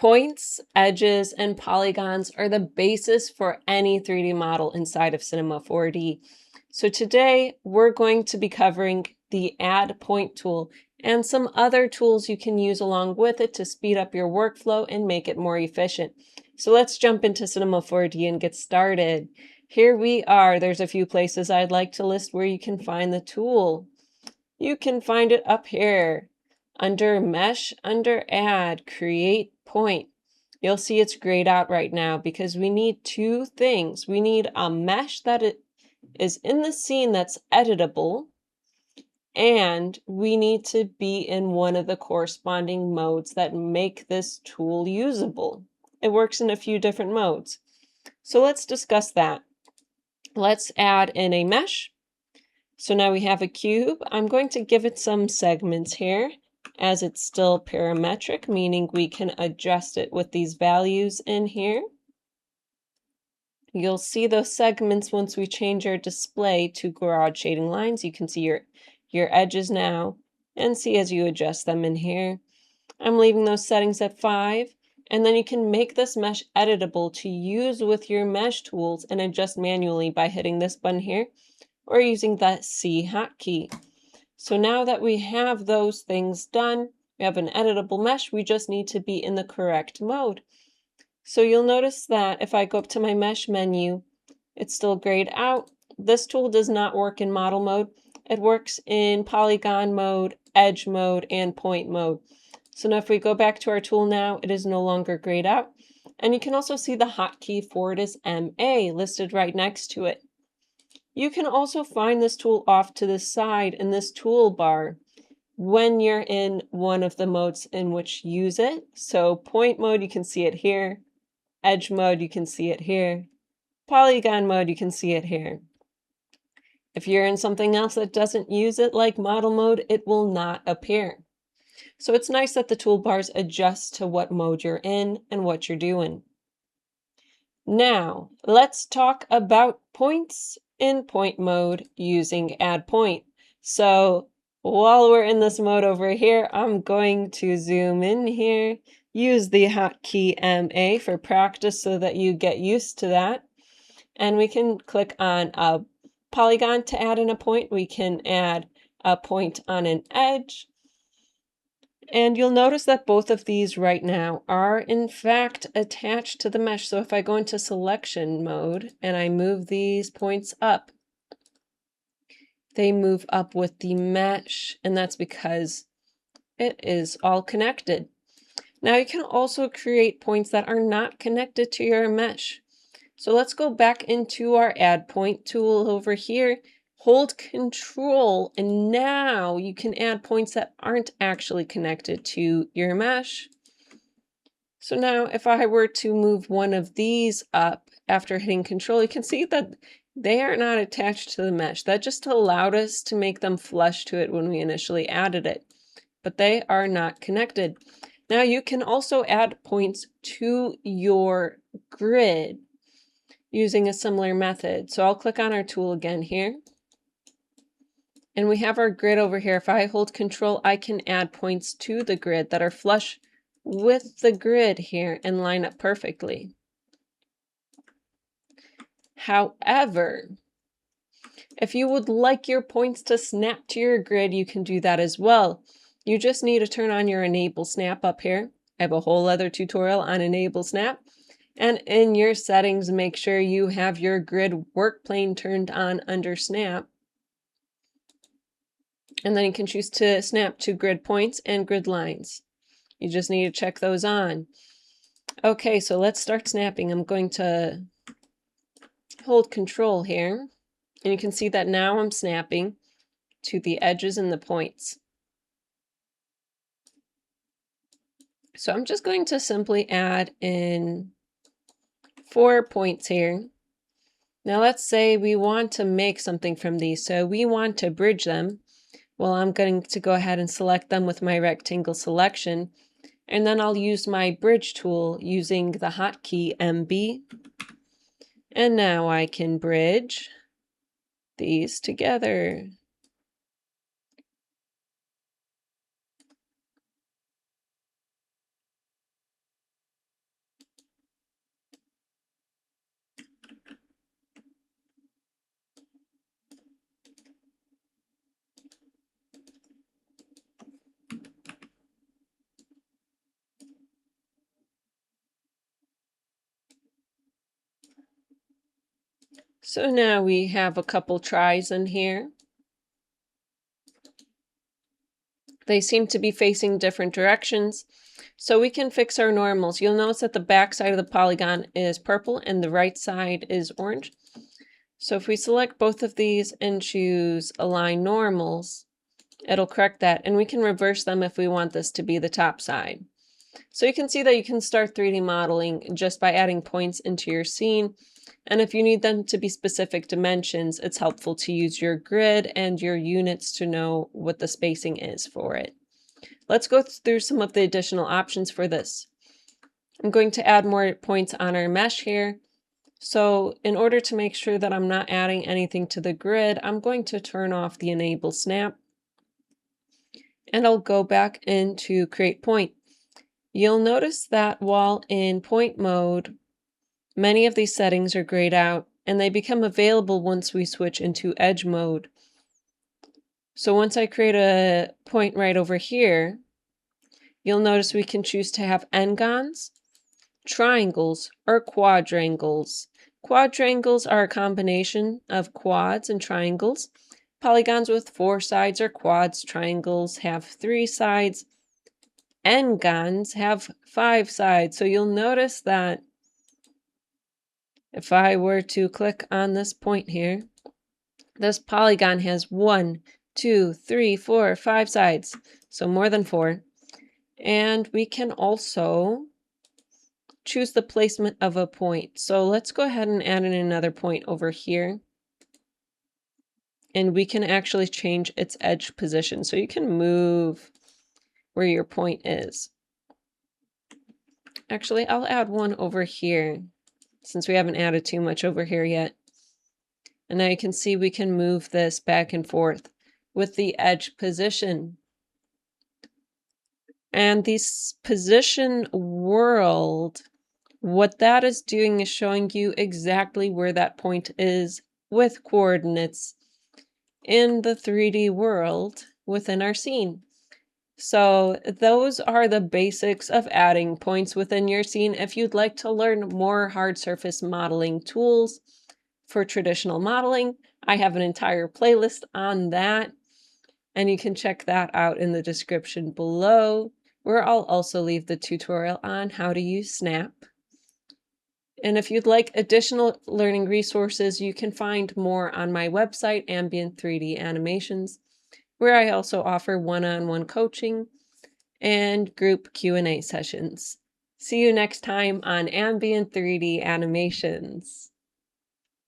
Points, edges, and polygons are the basis for any 3D model inside of Cinema 4D. So today we're going to be covering the Add Point tool and some other tools you can use along with it to speed up your workflow and make it more efficient. So let's jump into Cinema 4D and get started. Here we are. There's a few places I'd like to list where you can find the tool. You can find it up here. Under Mesh, under Add, Create Point. You'll see it's grayed out right now because we need two things. We need a mesh that is in the scene that's editable, and we need to be in one of the corresponding modes that make this tool usable. It works in a few different modes. So let's discuss that. Let's add in a mesh. So now we have a cube. I'm going to give it some segments here, as it's still parametric, meaning we can adjust it with these values in here. You'll see those segments once we change our display to garage shading lines. You can see your edges now and see as you adjust them in here. I'm leaving those settings at 5, and then you can make this mesh editable to use with your mesh tools and adjust manually by hitting this button here or using that C hotkey. So now that we have those things done, we have an editable mesh, we just need to be in the correct mode. So you'll notice that if I go up to my mesh menu, it's still grayed out. This tool does not work in model mode. It works in polygon mode, edge mode, and point mode. So now if we go back to our tool now, it is no longer grayed out. And you can also see the hotkey for it is MA listed right next to it. You can also find this tool off to the side in this toolbar when you're in one of the modes in which you use it. So point mode, you can see it here. Edge mode, you can see it here. Polygon mode, you can see it here. If you're in something else that doesn't use it, like model mode, it will not appear. So it's nice that the toolbars adjust to what mode you're in and what you're doing. Now, let's talk about points in point mode using Add Point. So while we're in this mode over here, I'm going to zoom in here, use the hotkey MA for practice so that you get used to that. And we can click on a polygon to add in a point. We can add a point on an edge. And you'll notice that both of these right now are in fact attached to the mesh. So if I go into selection mode and I move these points up, they move up with the mesh, and that's because it is all connected. Now you can also create points that are not connected to your mesh. So let's go back into our Add Point tool over here. Hold Control, and now you can add points that aren't actually connected to your mesh. So now if I were to move one of these up after hitting Control, you can see that they are not attached to the mesh. That just allowed us to make them flush to it when we initially added it, but they are not connected. Now you can also add points to your grid using a similar method. So I'll click on our tool again here. And we have our grid over here. If I hold Control, I can add points to the grid that are flush with the grid here and line up perfectly. However, if you would like your points to snap to your grid, you can do that as well. You just need to turn on your Enable Snap up here. I have a whole other tutorial on Enable Snap. And in your settings, make sure you have your grid Workplane turned on under Snap. And then you can choose to snap to grid points and grid lines. You just need to check those on. Okay, so let's start snapping. I'm going to hold Control here. And you can see that now I'm snapping to the edges and the points. So I'm just going to simply add in 4 points here. Now let's say we want to make something from these. So we want to bridge them. Well, I'm going to go ahead and select them with my rectangle selection, and then I'll use my bridge tool using the hotkey MB. And now I can bridge these together. So now we have a couple tries in here. They seem to be facing different directions. So we can fix our normals. You'll notice that the back side of the polygon is purple and the right side is orange. So if we select both of these and choose Align Normals, it'll correct that, and we can reverse them if we want this to be the top side. So you can see that you can start 3D modeling just by adding points into your scene, and if you need them to be specific dimensions, it's helpful to use your grid and your units to know what the spacing is for it. Let's go through some of the additional options for this. I'm going to add more points on our mesh here. So in order to make sure that I'm not adding anything to the grid, I'm going to turn off the Enable Snap. And I'll go back into Create Point. You'll notice that while in point mode, many of these settings are grayed out, and they become available once we switch into edge mode. So once I create a point right over here, you'll notice we can choose to have n-gons, triangles, or quadrangles. Quadrangles are a combination of quads and triangles. Polygons with 4 sides are quads. Triangles have 3 sides. N-gons have 5 sides. So you'll notice that if I were to click on this point here, this polygon has 1, 2, 3, 4, 5 sides. So more than 4. And we can also choose the placement of a point. So let's go ahead and add in another point over here. And we can actually change its edge position. So you can move where your point is. Actually, I'll add one over here since we haven't added too much over here yet. And now you can see we can move this back and forth with the edge position. And this position world, what that is doing is showing you exactly where that point is with coordinates in the 3D world within our scene. So those are the basics of adding points within your scene. If you'd like to learn more hard surface modeling tools for traditional modeling, I have an entire playlist on that, and you can check that out in the description below, where I'll also leave the tutorial on how to use Snap. And if you'd like additional learning resources, you can find more on my website, Ambient 3D Animations, where I also offer one-on-one coaching and group Q&A sessions. See you next time on Ambient 3D Animations.